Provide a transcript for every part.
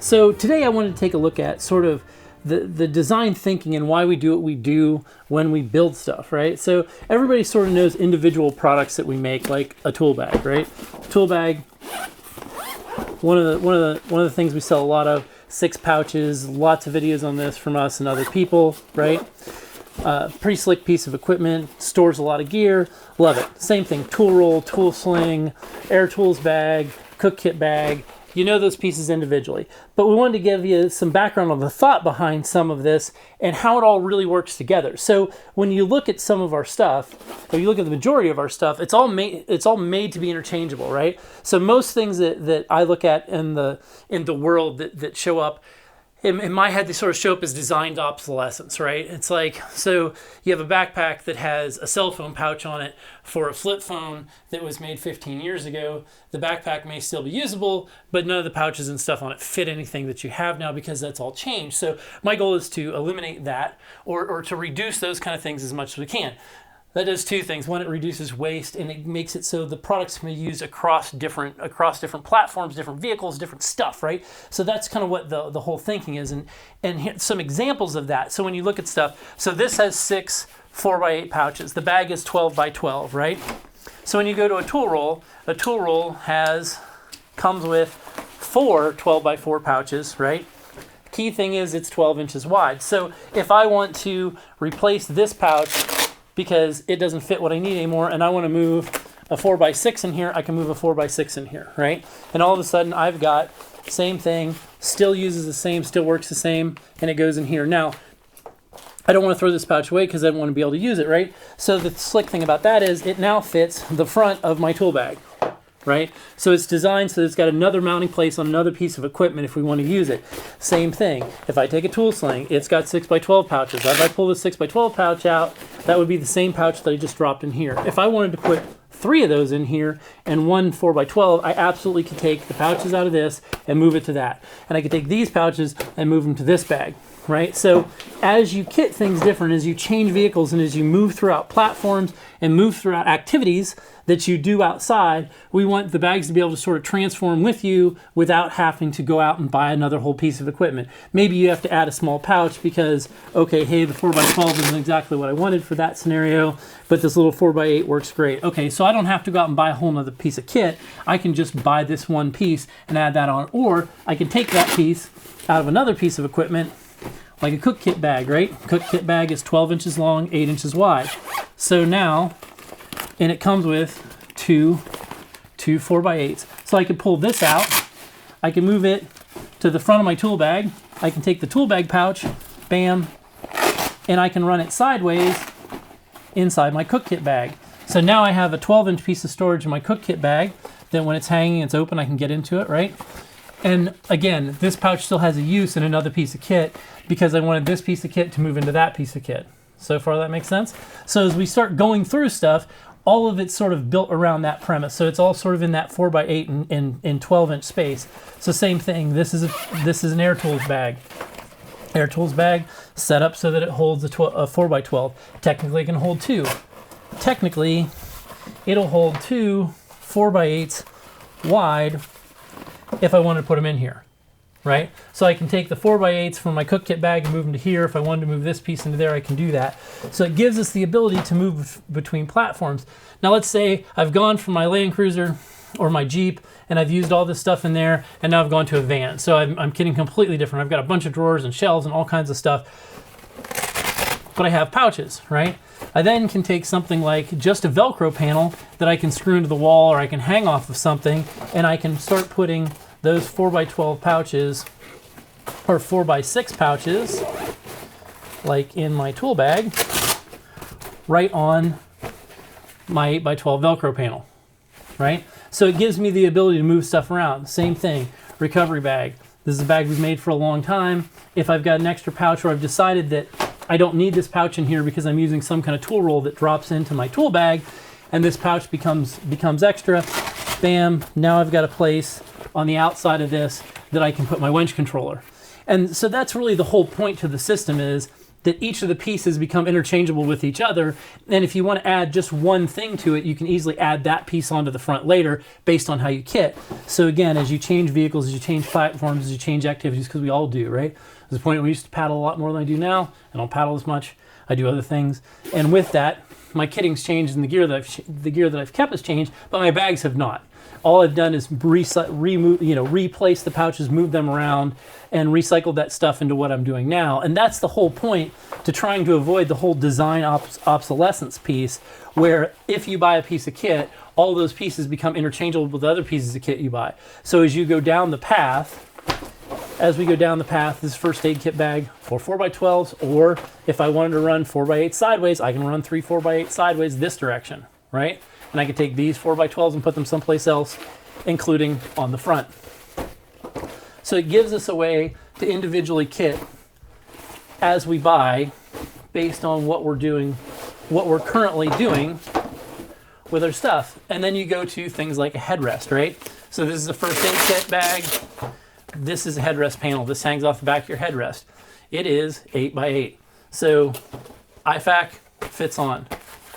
So today I wanted to take a look at sort of the design thinking and why we do what we do when we build stuff, right? So everybody sort of knows individual products that we make, like a tool bag, right? Tool bag, one of the things we sell a lot of, 6 pouches, lots of videos on this from us and other people, right? Pretty slick piece of equipment, stores a lot of gear, love it. Same thing, tool roll, tool sling, air tools bag, cook kit bag. You know those pieces individually. But we wanted to give you some background on the thought behind some of this and how it all really works together. So when you look at some of our stuff, or you look at the majority of our stuff, it's all made to be interchangeable, right? So most things that I look at in the world that show up, in my head, they sort of show up as designed obsolescence, right? It's like, so you have a backpack that has a cell phone pouch on it for a flip phone that was made 15 years ago. The backpack may still be usable, but none of the pouches and stuff on it fit anything that you have now because that's all changed. So my goal is to eliminate that or to reduce those kind of things as much as we can. That does 2 things. One, it reduces waste, and it makes it so the products can be used across different platforms, different vehicles, different stuff, right? So that's kind of what the whole thinking is, and here's some examples of that. So when you look at stuff, so this has 6 4x8 pouches. The bag is 12 by 12, right? So when you go to a tool roll comes with 4 12 by 4 pouches, right? Key thing is it's 12 inches wide. So if I want to replace this pouch because it doesn't fit what I need anymore, and I want to move a 4x6 in here, I can move a 4x6 in here, right? And all of a sudden I've got same thing, still uses the same, still works the same, and it goes in here. Now, I don't want to throw this pouch away because I want to be able to use it, right? So the slick thing about that is it now fits the front of my tool bag, right? So it's designed so it's got another mounting place on another piece of equipment if we want to use it. Same thing. If I take a tool sling, it's got 6x12 pouches. If I pull the 6x12 pouch out, that would be the same pouch that I just dropped in here. If I wanted to put 3 of those in here and 1 4x12, I absolutely could take the pouches out of this and move it to that. And I could take these pouches and move them to this bag, right? So as you kit things different, as you change vehicles and as you move throughout platforms and move throughout activities that you do outside, we want the bags to be able to sort of transform with you without having to go out and buy another whole piece of equipment. Maybe you have to add a small pouch because, okay, hey, the 4x12 isn't exactly what I wanted for that scenario, but this little 4x8 works great. Okay, so I don't have to go out and buy a whole nother piece of kit. I can just buy this one piece and add that on, or I can take that piece out of another piece of equipment, like a cook kit bag, right? Cook kit bag is 12 inches long, 8 inches wide. So now, and it comes with two 4x8s. So I can pull this out, I can move it to the front of my tool bag, I can take the tool bag pouch, bam, and I can run it sideways inside my cook kit bag. So now I have a 12-inch piece of storage in my cook kit bag that when it's hanging, it's open, I can get into it, right? And again, this pouch still has a use in another piece of kit because I wanted this piece of kit to move into that piece of kit. So far that makes sense? So as we start going through stuff, all of it's sort of built around that premise. So it's all sort of in that 4x8 and 12-inch space. So same thing, this is an air tools bag. Air tools bag set up so that it holds a 4x12. Technically it can hold 2. Technically, it'll hold 2 4x8s wide if I wanted to put them in here, right? So I can take the 4x8s from my cook kit bag and move them to here. If I wanted to move this piece into there, I can do that. So it gives us the ability to move between platforms. Now let's say I've gone from my Land Cruiser or my Jeep and I've used all this stuff in there and now I've gone to a van. So I'm getting completely different. I've got a bunch of drawers and shelves and all kinds of stuff, but I have pouches, right? I then can take something like just a Velcro panel that I can screw into the wall or I can hang off of something, and I can start putting those 4x12 pouches or 4x6 pouches, like in my tool bag, right on my 8x12 Velcro panel, right? So it gives me the ability to move stuff around. Same thing, recovery bag. This is a bag we've made for a long time. If I've got an extra pouch or I've decided that I don't need this pouch in here because I'm using some kind of tool roll that drops into my tool bag and this pouch becomes extra, bam, now I've got a place on the outside of this that I can put my winch controller. And so that's really the whole point to the system is that each of the pieces become interchangeable with each other. And if you want to add just one thing to it, you can easily add that piece onto the front later based on how you kit. So again, as you change vehicles, as you change platforms, as you change activities, because we all do, right? There's a point where we used to paddle a lot more than I do now. I don't paddle as much. I do other things. And with that, my kitting's changed and the gear that I've kept has changed, but my bags have not. All I've done is replace the pouches, move them around, and recycle that stuff into what I'm doing now. And that's the whole point, to trying to avoid the whole design obsolescence piece, where if you buy a piece of kit, all those pieces become interchangeable with other pieces of kit you buy. So as you go down the path, this first aid kit bag for 4x12s, or if I wanted to run 4x8 sideways, I can run 3 4x8 sideways this direction, right? And I can take these 4x12s and put them someplace else, including on the front. So it gives us a way to individually kit as we buy based on what we're doing, what we're currently doing with our stuff. And then you go to things like a headrest, right? So this is a first aid kit bag. This is a headrest panel. This hangs off the back of your headrest. It is 8x8. So IFAC fits on.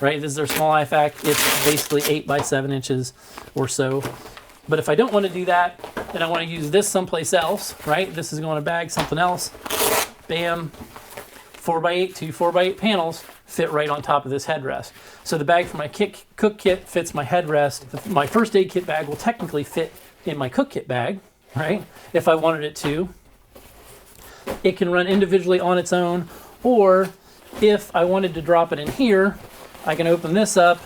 Right, this is our small IFAC. It's basically 8 by 7 inches or so. But if I don't want to do that, then I want to use this someplace else, right? This is going to bag something else. Bam, 4x8, 2 4x8 panels fit right on top of this headrest. So the bag for my cook kit fits my headrest. My first aid kit bag will technically fit in my cook kit bag, right? If I wanted it to. It can run individually on its own, or if I wanted to drop it in here, I can open this up,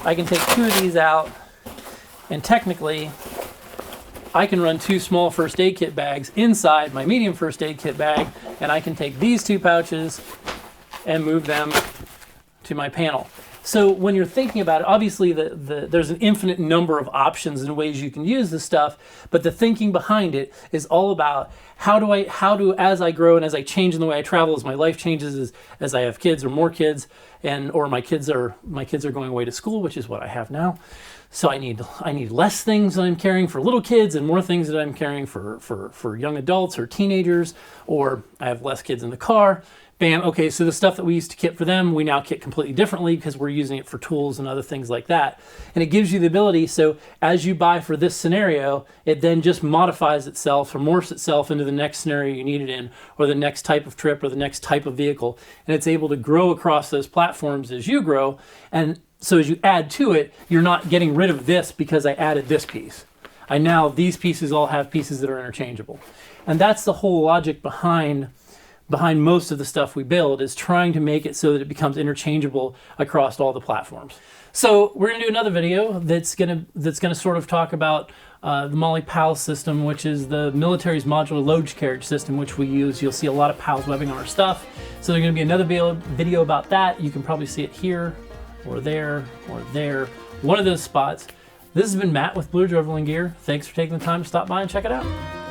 I can take 2 of these out, and technically I can run 2 small first aid kit bags inside my medium first aid kit bag, and I can take these 2 pouches and move them to my panel. So when you're thinking about it, obviously there's an infinite number of options and ways you can use this stuff, but the thinking behind it is all about how do as I grow and as I change in the way I travel, as my life changes, as I have kids or more kids, or my kids are going away to school, which is what I have now. So I need less things that I'm carrying for little kids and more things that I'm carrying for young adults or teenagers, or I have less kids in the car. Bam, okay, so the stuff that we used to kit for them, we now kit completely differently because we're using it for tools and other things like that. And it gives you the ability, so as you buy for this scenario, it then just modifies itself or morphs itself into the next scenario you need it in, or the next type of trip or the next type of vehicle. And it's able to grow across those platforms as you grow. And so as you add to it, you're not getting rid of this because I added this piece. These pieces all have pieces that are interchangeable. And that's the whole logic behind most of the stuff we build, is trying to make it so that it becomes interchangeable across all the platforms. So we're going to do another video that's going to sort of talk about the MOLLE PAL system, which is the military's modular load carriage system, which we use. You'll see a lot of PALS webbing on our stuff. So there's going to be another video about that. You can probably see it here or there or there, one of those spots. This has been Matt with Blue Ridge Overland Gear. Thanks for taking the time to stop by and check it out.